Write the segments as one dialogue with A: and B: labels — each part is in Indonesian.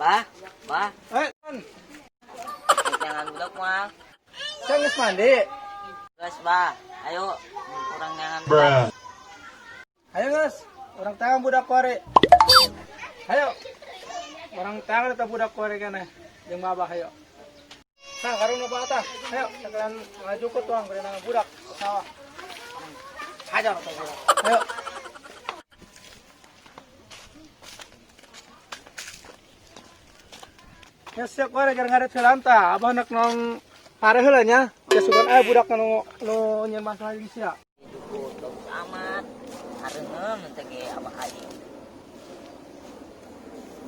A: Bah, bah,
B: Kan,
A: jangan budak mah.
B: saya geus mandi.
A: Guys, bah, ayo kurang jangan budak.
B: Ayo guys, orang tangan budak kore. Ayo, orang tangan eta budak kore kana. Jeung babah ayo. Nah, karuna bata. Ayo, sekalian ngaju ke tuang berenang budak ke sawah. Hajar tuh budak. Ayo. Ya siap kore gara ngaret heula tah. Abah nak nong pare heula nya. Ya sugan aya budak nu nyeun masalah geus sia.
A: Tutup amat. Hareungeum teh ge abah aing.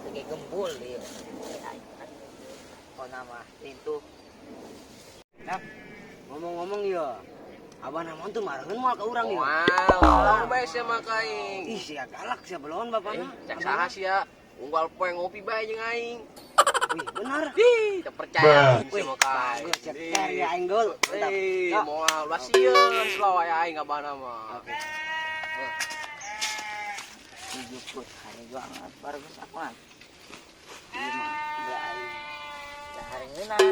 A: Teh ge gembul ieu. Kona mah pintu. Nah, ngomong-ngomong ya. Abah namun tuh marahin mal ke urang ya.
C: Wow, bae sia mah ka aing.
A: Ih, sia galak sia belon bapana.
C: Cek saha sia? Unggal poe ngopi bae jeung aing.
A: Wih, benar.
C: Ih, teu percaya
A: Wih,
C: sia mah ka aing.
A: bagus cek ya aing gol. Mantap.
C: Eh,
A: Sok.
C: moal ulah sieun slow aya aing abahna mah.
A: Oke. Dijukut hari banget bagus apaan? Iya mah, udah aing. Dah hari ngeunang.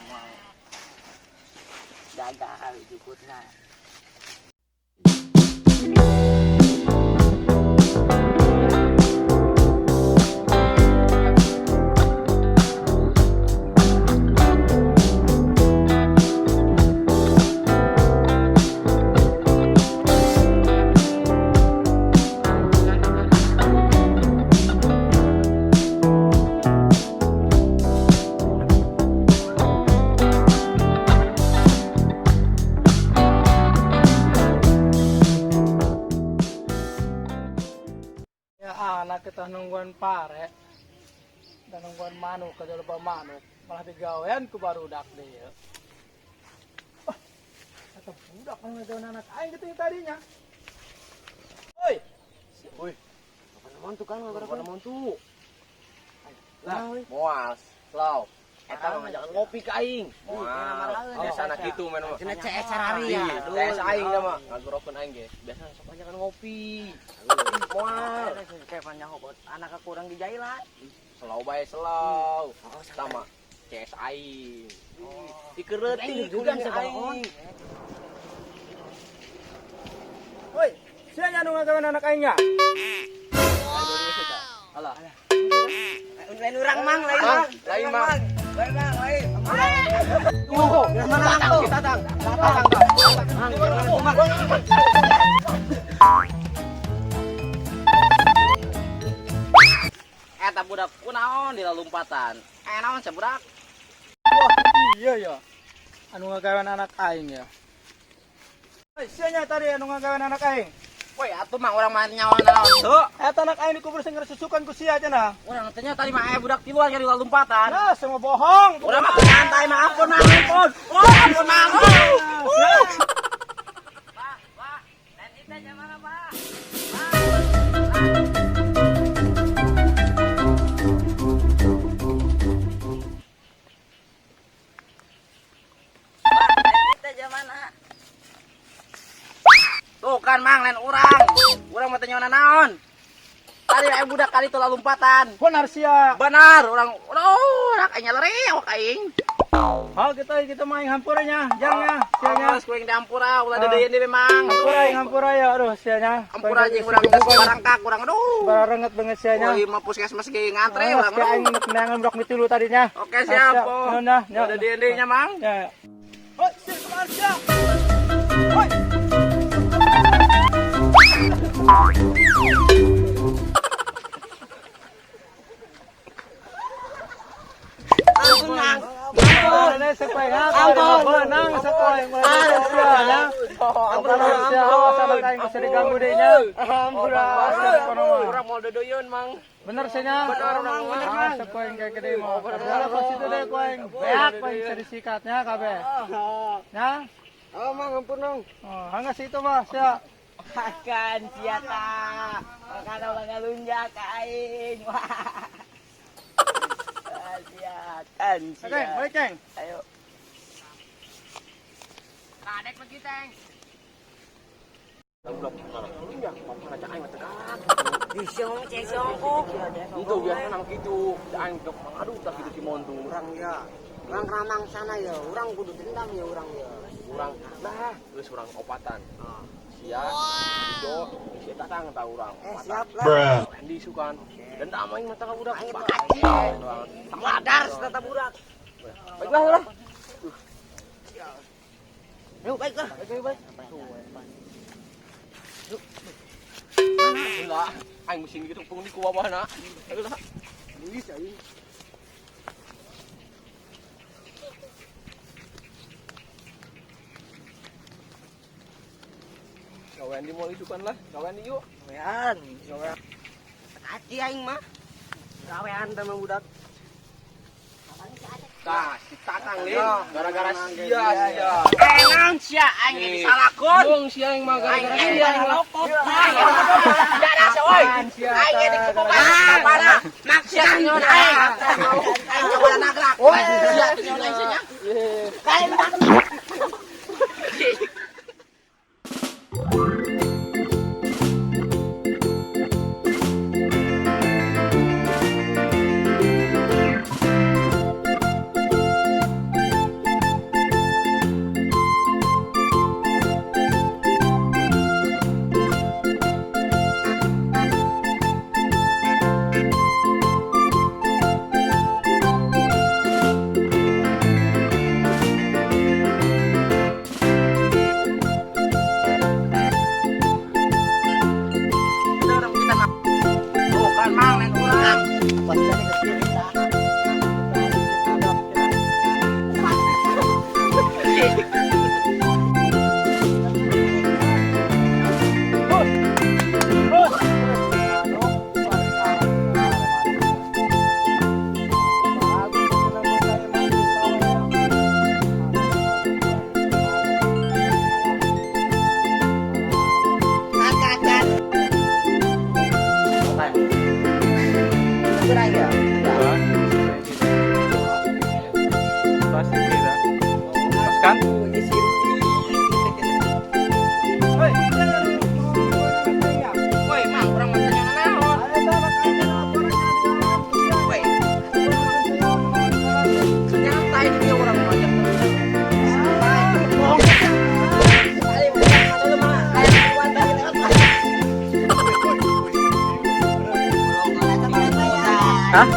A: Mau gagal jukutna.
B: Ya anak kita nungguan pare. Dan nungguan manuk ke loba manuk. Malah digawean ku barudak deui. Wah, kata budak anu ngajawan anak aing gitu yang tadinya. Oi.
C: Wih,
A: Apa namun tuh kan
C: berapa
A: berapa?
C: namun tuh?
A: Lah,
C: Moal, slow. Eta mah ngajakan ngopi ka aing.
A: nama lain.
C: Biasa anak kitu men mah.
A: Cenah CS sarari ya.
C: Tes aing dah mah, ngagorokeun aing ge. Biasa sok ngajakan ngopi. Moal.
A: Kayak panjang hobot anak aku kurang di jailan.
C: Slow bae slow. Sama CS aing. Dikeureut
A: Aing
C: aing
A: juga
C: kuliah
A: bisa
C: aing.
B: Woi, sia nya nu ngajawan anak aing nya.
A: Alah. Lain urang mang, lain
C: Mang,
A: mang.
C: lain mang.
A: Lain mang, lain.
B: Tunggu,
C: Datang, datang. Eta budak kunaon di lompatan. Naon sia budak?
B: wah, iya ya. Anu ngagawean anak aing ya. Woi, sia nya tadi anu ngagawean anak aing.
C: Woi, atuh mah urang mah nyawa naon tuh.
B: Eta anak aing dikubur sing susukan ku sia cenah.
C: Urang tanya tadi mah aya budak tiluan di lompatan.
B: Nah, semua bohong.
C: Urang mah santai mah ampun ampun. Ampun ampun. Tuh kan mang lain urang. Urang mah teu nyawa naon. Tadi aya budak kali tuh lompatan.
B: Benar sia.
C: Benar, orang anak aing leureok aing.
B: Hal kita main hampura nya, jang nya, sia nya.
C: Awas kuing diampura, ulah dedeun deui memang.
B: Hampura ya, aduh sia nya.
C: Ampura jeung urang geus barangkak urang aduh.
B: Barenget banget sia nya.
C: Oh, ieu mah puskesmas ge ngantre urang
B: Sia aing
C: aduh.
B: kenangan blok mitulu tadinya.
C: Oke siap.
B: Nah, nah,
C: Udah dedeun deui nya mang.
B: Ya. Hoi, sia kemana sia? Hoi.
C: Ampun mang.
B: Ini sekolah ngapa? Benang sekolah yang mulai sia nya. Ampun sia, awas anak aing bisa diganggu deui nya.
C: Urang mau dodoyeun mang.
B: Bener sia nya.
C: Bener, Mang, bener, Mang.
B: Sekolah yang kayak gede mau. Kalau pas itu deh koeng. Beak koeng bisa disikatnya kabeh. Ya.
C: Oh mang ampun dong.
B: Oh, hangga situ mah sia.
A: Makan sia ta. Makan ulah ngalunjak ka aing. Sia kan sia.
B: Oke, baik, Keng.
A: Ayo.
C: Kadek lagi teng. Udah mana? Ya, mana cak aing mah tegalan.
A: Di siang cek siang kok.
C: Itu biasa nang kitu. Cak aing ke aduh tak kitu si montu.
A: Orang ya. Orang ramang sana ya. Orang kudu dendam ya orang ya.
C: Urang lah, geus urang opatan. Sia, itu si tatang tahu urang.
A: Siap lah.
C: Andi sukan. Dendam aing mah teh budak.
A: Aing mah Ladar kata budak.
C: Baiklah lah.
A: Yuk baiklah.
C: Baik. Enggak, aing mesin gitu pung di kuah mana. Ayolah. Geus aing. Kawan di mall itu kan lah, kawan di yuk.
A: Gawean. Kaki aing mah. Gawean sama budak.
C: Tah, si tatang lin, gara-gara sia.
A: Naon sia aing geus salakon.
C: Bong sia aing mah gara-gara sia aing
A: ngelopot. Dada soy. Aing ge dikubukan. Kapana? Maksud nyon aing. Aing coba nagrak. Sia nyon aing sia nya. Kain dak.
B: Kan?
C: Woi, mang urang mah tanya naon. Woi. Nyantai dia orang ngajak terus.
B: Hah?